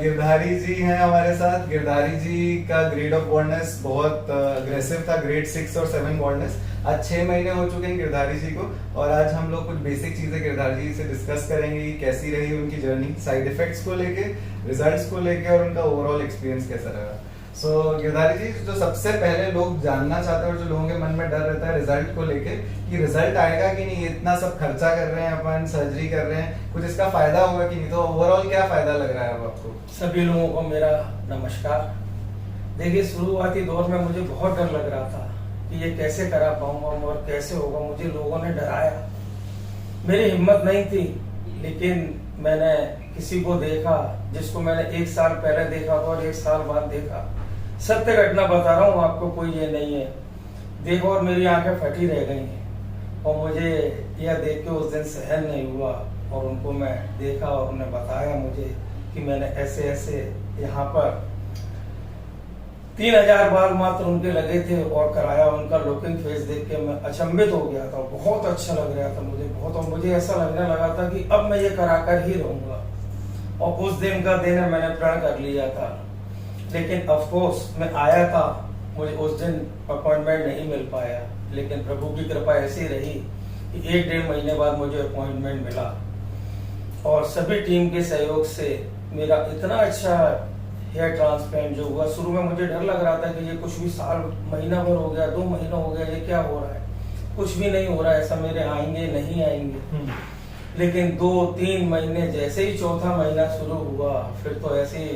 गिरधारी जी हैं हमारे साथ। गिरधारी जी का ग्रेड ऑफ बॉल्डनेस बहुत अग्रेसिव था, ग्रेड 6 और 7 बॉल्डनेस। आज 6 महीने हो चुके हैं गिरधारी जी को, और आज हम लोग कुछ बेसिक चीजें गिरधारी जी से डिस्कस करेंगे कि कैसी रही उनकी जर्नी, साइड इफेक्ट्स को लेके, रिजल्ट्स को लेके, और उनका ओवरऑल एक्सपीरियंस कैसा रहा। सो गिरधारी जी, जो सबसे पहले लोग जानना चाहते हैं और जो लोगों के मन में डर रहता है रिजल्ट को लेके कि रिजल्ट आएगा कि नहीं, इतना सब खर्चा कर रहे हैं अपन, सर्जरी कर रहे हैं, कुछ इसका फायदा होगा कि नहीं, तो ओवरऑल क्या फायदा लग रहा है अब आपको? सभी लोगों को मेरा नमस्कार। देखिए, शुरुआती दौर में मुझे बहुत डर लग रहा था कि ये कैसे करा पाऊंगा और कैसे होगा। मुझे लोगों ने डराया, मेरी हिम्मत नहीं थी, लेकिन मैंने किसी को देखा जिसको मैंने 1 साल पहले देखा था और 1 साल बाद देखा। सत्य घटना बता रहा हूँ आपको, कोई ये नहीं है। देखो, और मेरी आंखें फटी रह गई हैं, और मुझे यह देख के उस दिन सहन नहीं हुआ, और उनको मैं देखा और उन्हें बताया मुझे कि मैंने ऐसे ऐसे यहाँ पर 3000 बाल मात्र उनके लगे थे और कराया। उनका लुकिंग फेस देख के मैं अचंभित हो गया था, बहुत अच्छा लग रहा था मुझे बहुत, और मुझे ऐसा लगने लगा था कि अब मैं ये कराकर ही रहूंगा। और उस दिन का दिन मैंने प्रण कर लिया था, लेकिन अफकोर्स मैं आया था, मुझे उस दिन अपॉइंटमेंट नहीं मिल पाया, लेकिन प्रभु की कृपा ऐसी रही कि 1-1.5 महीने बाद मुझे अपॉइंटमेंट मिला, और सभी टीम के सहयोग से मेरा इतना अच्छा हेयर ट्रांसप्लांट जो हुआ। शुरू में मुझे डर लग रहा था कि ये कुछ भी साल, महीना भर हो गया, 2 महीना हो गया, ये क्या हो रहा है, कुछ भी नहीं हो रहा है, ऐसा मेरे आएंगे नहीं आएंगे। लेकिन 2-3 महीने जैसे ही चौथा महीना शुरू हुआ, फिर तो ऐसी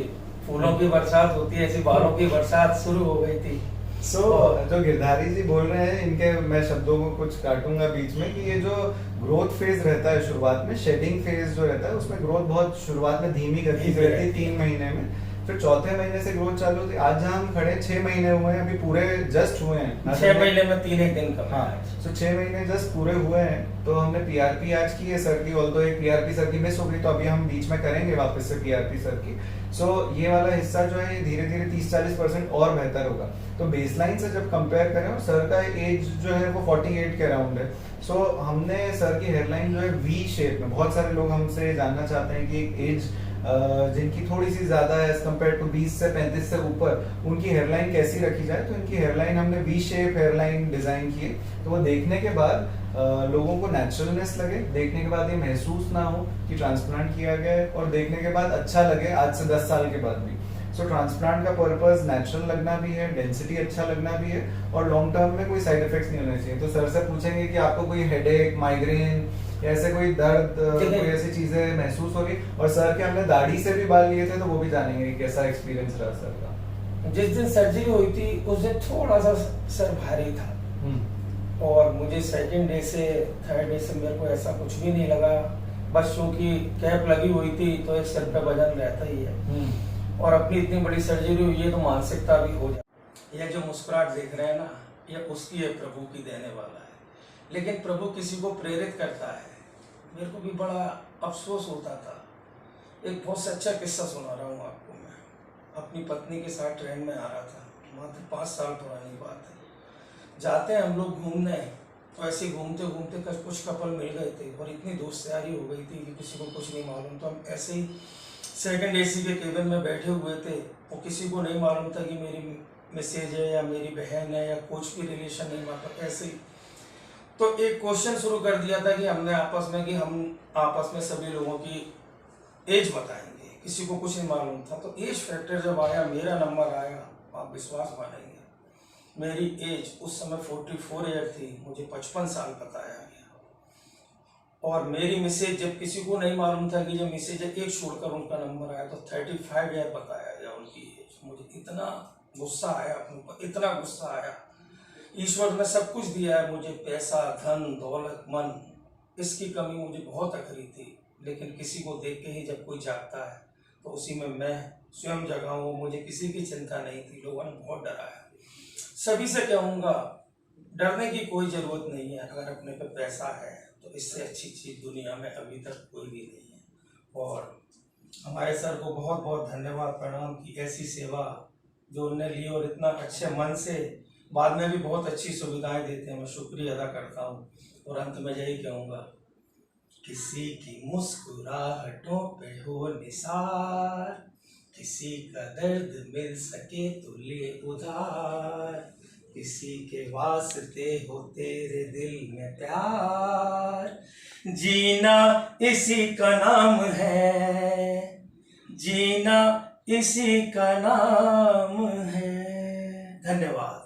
फूलों की बरसात होती है, ऐसी बालों की बरसात शुरू हो गई थी। जो गिरधारी जी बोल रहे हैं, इनके मैं शब्दों को कुछ काटूंगा बीच में, कि ये जो ग्रोथ फेज रहता है शुरुआत में, शेडिंग फेज जो रहता है, उसमें ग्रोथ बहुत शुरुआत में धीमी गति से रहती है 3 महीने में, फिर चौथे महीने से ग्रोथ चालू होती है। आज जहाँ हम खड़े 6 महीने हुए हैं, अभी पूरे जस्ट हुए हैं 6 महीने में 3 दिन का। हाँ, तो 6 महीने जस्ट पूरे हुए हैं। तो हमने पीआरपी आज की है सर की, ऑल्दो एक पीआरपी सर की मिस हो गई, तो अभी हम बीच में करेंगे वापस से पीआरपी सर की। सो ये वाला हिस्सा जो है, ये धीरे धीरे 30-40% और बेहतर होगा। तो बेसलाइन से जब कंपेयर करें, और सर का एज जो है वो 48 के अराउंड है। सो हमने सर की हेयरलाइन जो है वी शेप में, बहुत सारे लोग हमसे जानना चाहते हैं कि एज जिनकी थोड़ी सी ज्यादा है एज कम्पेयर टू 20 से 35 से ऊपर, उनकी हेयरलाइन कैसी रखी जाए। तो इनकी हेयरलाइन हमने वी शेप हेयरलाइन डिजाइन की है। तो वो देखने के बाद लोगों को नेचुरलनेस लगे, देखने के बाद ये महसूस ना हो कि ट्रांसप्लांट किया गया है, और देखने के बाद अच्छा लगे आज से 10 साल के बाद भी। सो ट्रांसप्लांट का पर्पस नेचुरल लगना भी है, डेंसिटी अच्छा लगना भी है, और लॉन्ग टर्म में कोई साइड इफेक्ट्स नहीं होने चाहिए। तो सर से पूछेंगे कि आपको कोई हेडेक, माइग्रेन, ऐसे कोई दर्द, कोई ऐसी चीजें महसूस हो रही? और सर के हमने दाढ़ी से भी बाल लिए थे, तो वो भी जानेंगे कि कैसा एक्सपीरियंस रहा सर का। जिस दिन सर्जरी हुई थी उस दिन थोड़ा सा सर भारी था, और मुझे सेकंड डे से थर्ड डे से मेरे को ऐसा कुछ भी नहीं लगा। बस क्योंकि कैप लगी हुई थी तो एक सर पे वजन रहता ही है, और अपनी इतनी बड़ी सर्जरी हुई है तो मानसिकता भी हो जाती है। यह जो मुस्कुराहट देख रहे हैं ना, यह उसकी है, प्रभु की देने वाला है। लेकिन प्रभु किसी को प्रेरित करता है। मेरे को भी बड़ा अफसोस होता था। एक बहुत सच्चा किस्सा सुना रहा हूँ आपको मैं। अपनी पत्नी के साथ ट्रेन में आ रहा था, मात्र 5 साल पुरानी बात है। जाते हैं हम लोग घूमने, तो ऐसे घूमते घूमते कुछ कपल मिल गए थे, और इतनी दोस्तारी हो गई थी कि किसी को कुछ नहीं मालूम। तो हम ऐसे ही सेकंड एसी के केबिन में बैठे हुए थे, और किसी को नहीं मालूम था कि मेरी मैसेज है या मेरी बहन है या कुछ भी रिलेशन नहीं, मतलब ऐसे ही। तो एक क्वेश्चन शुरू कर दिया था कि हमने आपस में, कि हम आपस में सभी लोगों की एज बताएंगे, किसी को कुछ नहीं मालूम था। तो एज फैक्टर जब आया, मेरा नंबर आया, आप विश्वास मानेंगे, मेरी एज उस समय 44 ईयर थी, मुझे 55 साल बताया गया। और मेरी मिसेज, जब किसी को नहीं मालूम था कि जब मिसेज एक छोड़कर उनका नंबर आया, तो 35 ईयर बताया गया उनकी एज। मुझे इतना गुस्सा आया अपने ऊपर, इतना गुस्सा आया। ईश्वर ने सब कुछ दिया है मुझे, पैसा, धन, दौलत, मन, इसकी कमी मुझे बहुत अखरी थी। लेकिन किसी को देख के ही जब कोई जागता है, तो उसी में मैं स्वयं जगा हूँ। मुझे किसी की चिंता नहीं थी, लोगों ने बहुत डराया। सभी से कहूँगा, डरने की कोई ज़रूरत नहीं है। अगर अपने पे पैसा है तो इससे अच्छी चीज़ दुनिया में अभी तक कोई भी नहीं है। और हमारे सर को बहुत बहुत धन्यवाद, प्रणाम की ऐसी सेवा जो उन्होंने ली, और इतना अच्छे मन से बाद में भी बहुत अच्छी सुविधाएं देते हैं। मैं शुक्रिया अदा करता हूँ, और अंत में यही कहूँगा, किसी की मुस्कुराहटों पे हो निसार, किसी का दर्द मिल सके तो ले उधार, किसी के वास्ते हो तेरे दिल में प्यार, जीना इसी का नाम है, जीना इसी का नाम है। धन्यवाद।